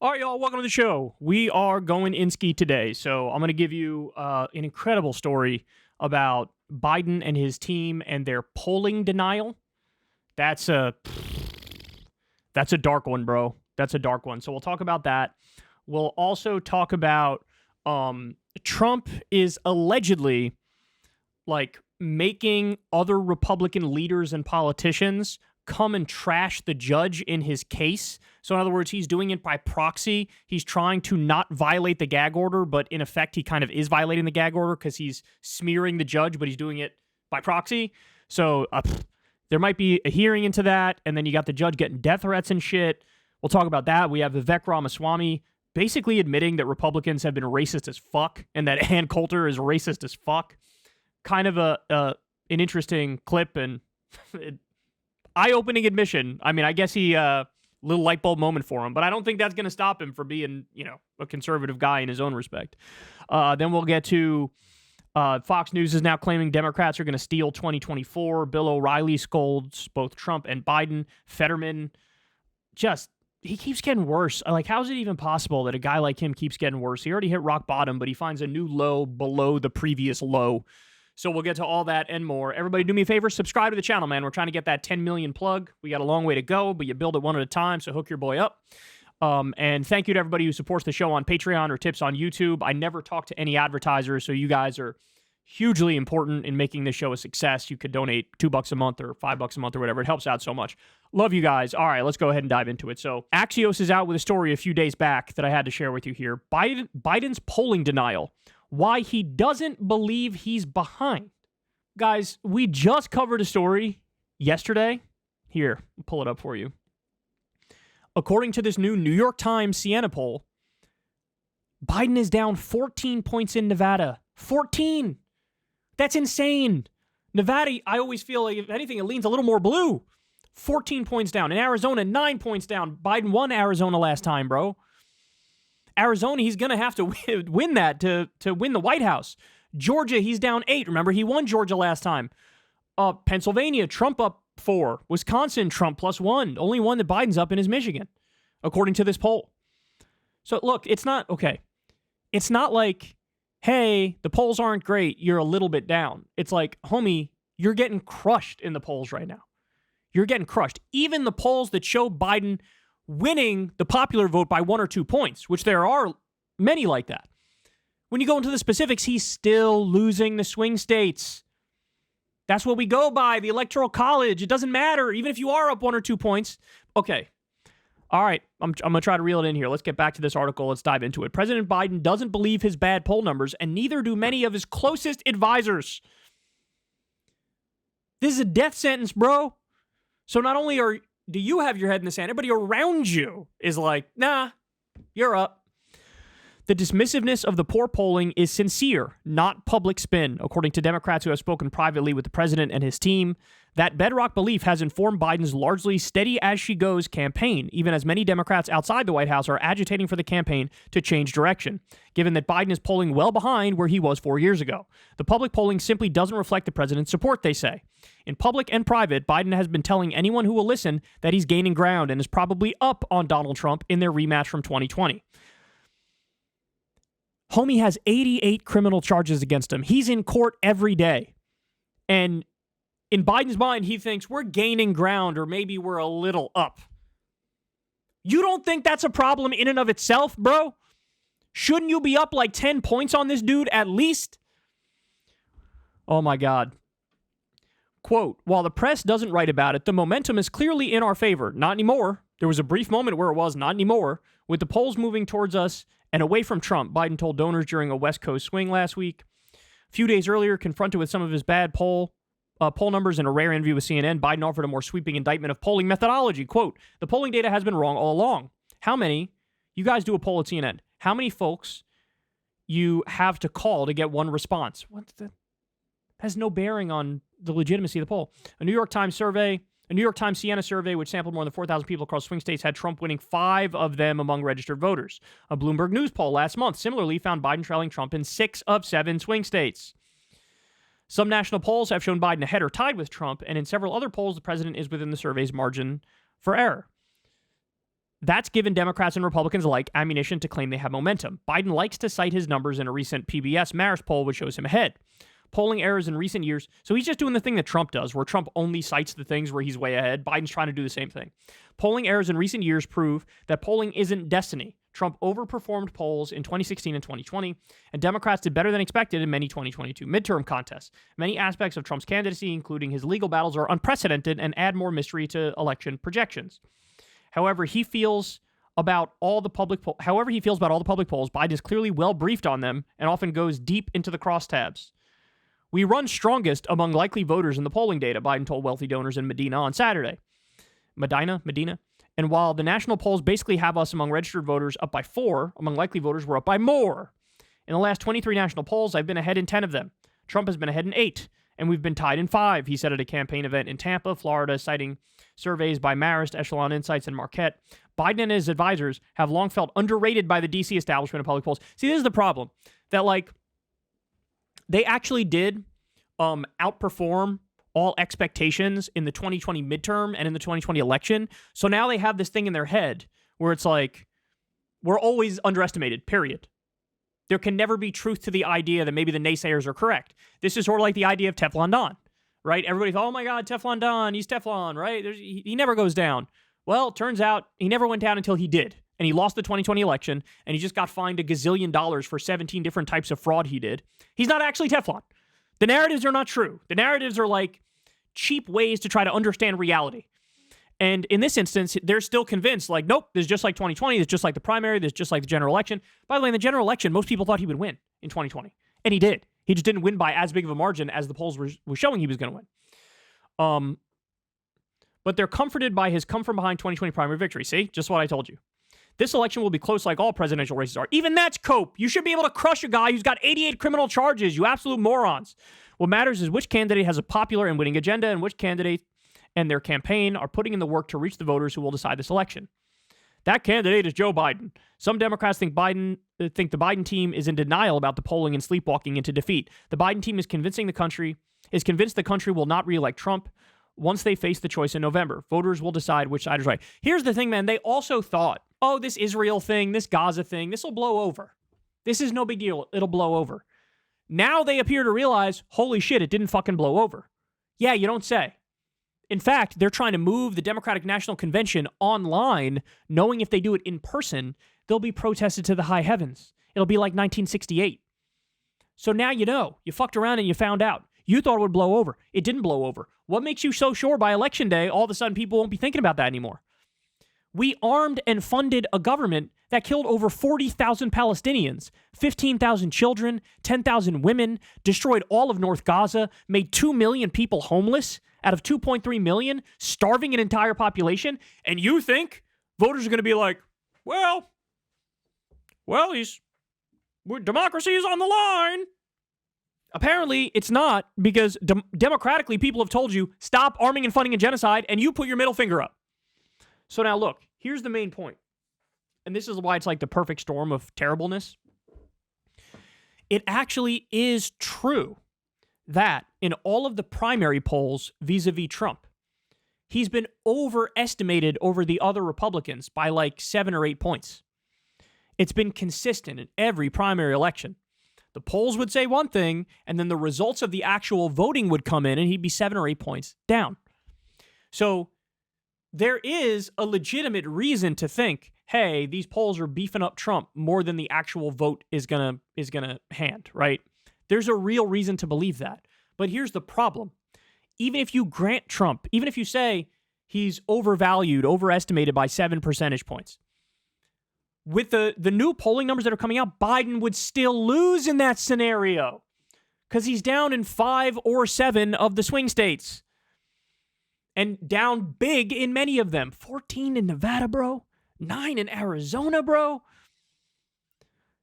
All right, y'all, welcome to the show. We are going Inski today, so I'm going to give you an incredible story about Biden and his team and their polling denial. That's a dark one, bro. That's a dark one. So we'll talk about that. We'll also talk about Trump is allegedly making other Republican leaders and politicians come and trash the judge in his case. So in other words, he's doing it by proxy. He's trying to not violate the gag order, but in effect, he kind of is violating the gag order because he's smearing the judge, but he's doing it by proxy. So there might be a hearing into that, and then you got the judge getting death threats and shit. We'll talk about that. We have Vivek Ramaswamy basically admitting that Republicans have been racist as fuck and that Ann Coulter is racist as fuck. Kind of an interesting clip and eye-opening admission. I mean, I guess he little light bulb moment for him, but I don't think that's going to stop him from being, a conservative guy in his own respect. Then we'll get to Fox News is now claiming Democrats are going to steal 2024. Bill O'Reilly scolds both Trump and Biden. Fetterman he keeps getting worse. How is it even possible that a guy like him keeps getting worse? He already hit rock bottom, but he finds a new low below the previous low. So we'll get to all that and more. Everybody do me a favor, subscribe to the channel, man. We're trying to get that 10 million plug. We got a long way to go, but you build it one at a time, so hook your boy up. And thank you to everybody who supports the show on Patreon or tips on YouTube. I never talk to any advertisers, so you guys are hugely important in making this show a success. You could donate $2 a month or $5 a month or whatever. It helps out so much. Love you guys. All right, let's go ahead and dive into it. So Axios is out with a story a few days back that I had to share with you here. Biden's polling denial. Why he doesn't believe he's behind. Guys, we just covered a story yesterday. Here, I'll pull it up for you. According to this new New York Times Siena poll, Biden is down 14 points in Nevada. 14! That's insane. Nevada, I always feel like, if anything, it leans a little more blue. 14 points down. In Arizona, 9 points down. Biden won Arizona last time, bro. Arizona, he's going to have to win that to win the White House. Georgia, he's down 8. Remember, he won Georgia last time. Pennsylvania, Trump up 4. Wisconsin, Trump +1. Only one that Biden's up in is Michigan, according to this poll. So, look, it's not, okay. It's not like, hey, the polls aren't great, you're a little bit down. It's like, homie, you're getting crushed in the polls right now. You're getting crushed. Even the polls that show Biden winning the popular vote by 1 or 2 points, which there are many like that. When you go into the specifics, he's still losing the swing states. That's what we go by, the Electoral College. It doesn't matter, even if you are up 1 or 2 points. Okay. All right. I'm going to try to reel it in here. Let's get back to this article. Let's dive into it. President Biden doesn't believe his bad poll numbers, and neither do many of his closest advisors. This is a death sentence, bro. So not only do you have your head in the sand, everybody around you is like, nah, you're up. The dismissiveness of the poor polling is sincere, not public spin, according to Democrats who have spoken privately with the president and his team. That bedrock belief has informed Biden's largely steady-as-she-goes campaign, even as many Democrats outside the White House are agitating for the campaign to change direction, given that Biden is polling well behind where he was 4 years ago. The public polling simply doesn't reflect the president's support, they say. In public and private, Biden has been telling anyone who will listen that he's gaining ground and is probably up on Donald Trump in their rematch from 2020. Homie has 88 criminal charges against him. He's in court every day. And in Biden's mind, he thinks we're gaining ground or maybe we're a little up. You don't think that's a problem in and of itself, bro? Shouldn't you be up like 10 points on this dude at least? Oh my God. Quote, while the press doesn't write about it, the momentum is clearly in our favor. Not anymore. There was a brief moment where it was not anymore. With the polls moving towards us and away from Trump, Biden told donors during a West Coast swing last week. A few days earlier, confronted with some of his bad poll numbers in a rare interview with CNN, Biden offered a more sweeping indictment of polling methodology. Quote, the polling data has been wrong all along. How many, you guys do a poll at CNN, how many folks you have to call to get one response? Has no bearing on the legitimacy of the poll. A New York Times Siena survey, which sampled more than 4,000 people across swing states, had Trump winning 5 of them among registered voters. A Bloomberg News poll last month similarly found Biden trailing Trump in 6 of 7 swing states. Some national polls have shown Biden ahead or tied with Trump, and in several other polls, the president is within the survey's margin for error. That's given Democrats and Republicans alike ammunition to claim they have momentum. Biden likes to cite his numbers in a recent PBS Marist poll, which shows him ahead. Polling errors in recent years. So he's just doing the thing that Trump does, where Trump only cites the things where he's way ahead. Biden's trying to do the same thing. Polling errors in recent years prove that polling isn't destiny. Trump overperformed polls in 2016 and 2020, and Democrats did better than expected in many 2022 midterm contests. Many aspects of Trump's candidacy, including his legal battles, are unprecedented and add more mystery to election projections. However he feels about all the public polls, Biden is clearly well briefed on them and often goes deep into the crosstabs. We run strongest among likely voters in the polling data, Biden told wealthy donors in Medina on Saturday. Medina. And while the national polls basically have us among registered voters up by 4, among likely voters we're up by more. In the last 23 national polls, I've been ahead in 10 of them. Trump has been ahead in 8, and we've been tied in 5, he said at a campaign event in Tampa, Florida, citing surveys by Marist, Echelon Insights, and Marquette. Biden and his advisors have long felt underrated by the D.C. establishment of public polls. See, this is the problem. That, they actually did outperform all expectations in the 2020 midterm and in the 2020 election. So now they have this thing in their head where it's like, we're always underestimated, period. There can never be truth to the idea that maybe the naysayers are correct. This is sort of like the idea of Teflon Don, right? Everybody thought, oh my God, Teflon Don, he's Teflon, right? He never goes down. Well, turns out he never went down until he did. And he lost the 2020 election, and he just got fined $1 gazillion for 17 different types of fraud he did. He's not actually Teflon. The narratives are not true. The narratives are like cheap ways to try to understand reality. And in this instance, they're still convinced, nope, this is just like 2020, this is just like the primary, this is just like the general election. By the way, in the general election, most people thought he would win in 2020. And he did. He just didn't win by as big of a margin as the polls were showing he was going to win. But they're comforted by his come-from-behind 2020 primary victory. See? Just what I told you. This election will be close like all presidential races are. Even that's cope. You should be able to crush a guy who's got 88 criminal charges, you absolute morons. What matters is which candidate has a popular and winning agenda and which candidate and their campaign are putting in the work to reach the voters who will decide this election. That candidate is Joe Biden. Some Democrats think the Biden team is in denial about the polling and sleepwalking into defeat. The Biden team is convinced the country will not reelect Trump. Once they face the choice in November, voters will decide which side is right. Here's the thing, man. They also thought, oh, this Israel thing, this Gaza thing, this will blow over. This is no big deal. It'll blow over. Now they appear to realize, holy shit, it didn't fucking blow over. Yeah, you don't say. In fact, they're trying to move the Democratic National Convention online, knowing if they do it in person, they'll be protested to the high heavens. It'll be like 1968. So now you know. You fucked around and you found out. You thought it would blow over. It didn't blow over. What makes you so sure by election day, all of a sudden people won't be thinking about that anymore? We armed and funded a government that killed over 40,000 Palestinians, 15,000 children, 10,000 women, destroyed all of North Gaza, made 2 million people homeless out of 2.3 million, starving an entire population. And you think voters are going to be like, well, democracy is on the line. Apparently, it's not, because democratically, people have told you, stop arming and funding a genocide, and you put your middle finger up. So now look, here's the main point. And this is why it's like the perfect storm of terribleness. It actually is true that in all of the primary polls vis-a-vis Trump, he's been overestimated over the other Republicans by 7 or 8 points. It's been consistent in every primary election. The polls would say one thing, and then the results of the actual voting would come in, and he'd be 7 or 8 points down. So there is a legitimate reason to think, hey, these polls are beefing up Trump more than the actual vote is gonna hand, right? There's a real reason to believe that. But here's the problem. Even if you grant Trump, even if you say he's overvalued, overestimated by 7 percentage points, with the new polling numbers that are coming out, Biden would still lose in that scenario because he's down in 5 or 7 of the swing states and down big in many of them. 14 in Nevada, bro. 9 in Arizona, bro.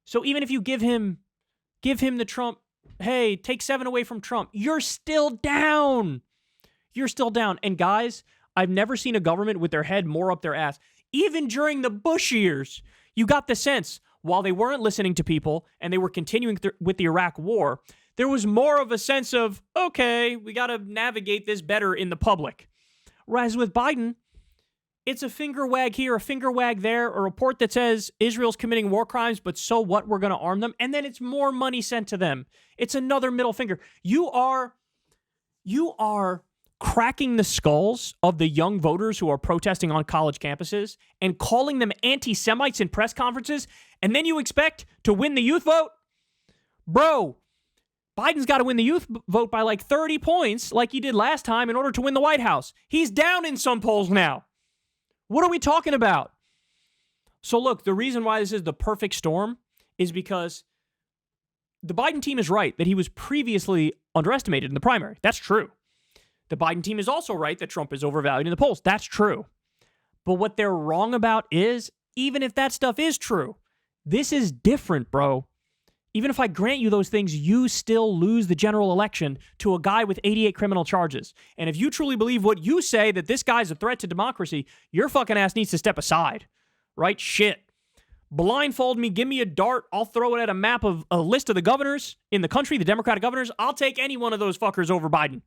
So even if you give him the Trump, hey, take 7 away from Trump, you're still down. You're still down. And guys, I've never seen a government with their head more up their ass. Even during the Bush years, you got the sense, while they weren't listening to people and they were continuing with the Iraq war, there was more of a sense of, okay, we got to navigate this better in the public. Whereas with Biden, It's a finger wag here, a finger wag there, a report that says Israel's committing war crimes, but so what? We're going to arm them. And then it's more money sent to them. It's another middle finger. You are cracking the skulls of the young voters who are protesting on college campuses and calling them anti-Semites in press conferences, and then you expect to win the youth vote? Bro, Biden's got to win the youth vote by like 30 points like he did last time in order to win the White House. He's down in some polls now. What are we talking about? So look, the reason why this is the perfect storm is because the Biden team is right that he was previously underestimated in the primary. That's true. The Biden team is also right that Trump is overvalued in the polls. That's true. But what they're wrong about is, even if that stuff is true, this is different, bro. Even if I grant you those things, you still lose the general election to a guy with 88 criminal charges. And if you truly believe what you say, that this guy's a threat to democracy, your fucking ass needs to step aside, right? Shit. Blindfold me, give me a dart, I'll throw it at a map of a list of the governors in the country, the Democratic governors. I'll take any one of those fuckers over Biden.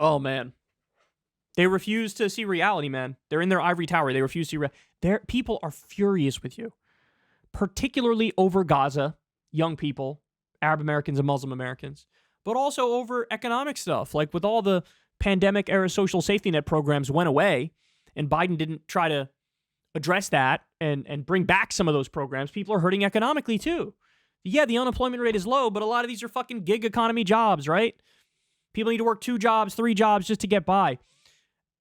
Oh, man. They refuse to see reality, man. They're in their ivory tower. They refuse to see reality. People are furious with you, particularly over Gaza, young people, Arab Americans and Muslim Americans, but also over economic stuff. Like with all the pandemic-era social safety net programs went away, and Biden didn't try to address that and bring back some of those programs. People are hurting economically, too. Yeah, the unemployment rate is low, but a lot of these are fucking gig economy jobs, right? People need to work 2 jobs, 3 jobs just to get by.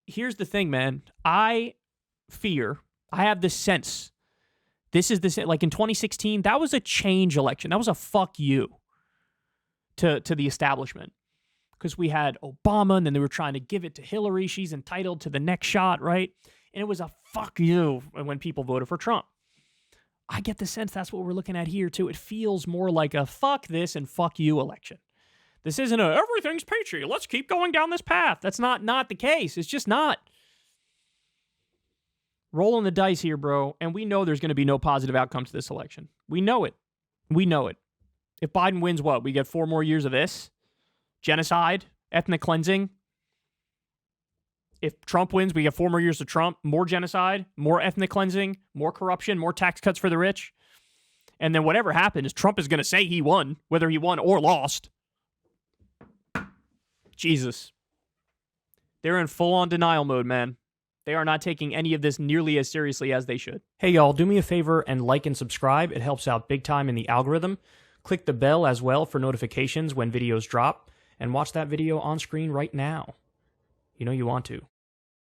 Here's the thing, man. I have this sense. This is this, like in 2016, that was a change election. That was a fuck you to the establishment. Because we had Obama, and then they were trying to give it to Hillary. She's entitled to the next shot, right? And it was a fuck you when people voted for Trump. I get the sense that's what we're looking at here, too. It feels more like a fuck this and fuck you election. This isn't a everything's peachy, let's keep going down this path. That's not the case. It's just not. Rolling the dice here, bro. And we know there's going to be no positive outcome to this election. We know it. We know it. If Biden wins, what? We get 4 more years of this? Genocide? Ethnic cleansing? If Trump wins, we get 4 more years of Trump. More genocide? More ethnic cleansing? More corruption? More tax cuts for the rich? And then whatever happens, Trump is going to say he won, whether he won or lost. Jesus. They're in full-on denial mode, man. They are not taking any of this nearly as seriously as they should. Hey, y'all, do me a favor and like and subscribe. It helps out big time in the algorithm. Click the bell as well for notifications when videos drop, and watch that video on screen right now. You know you want to.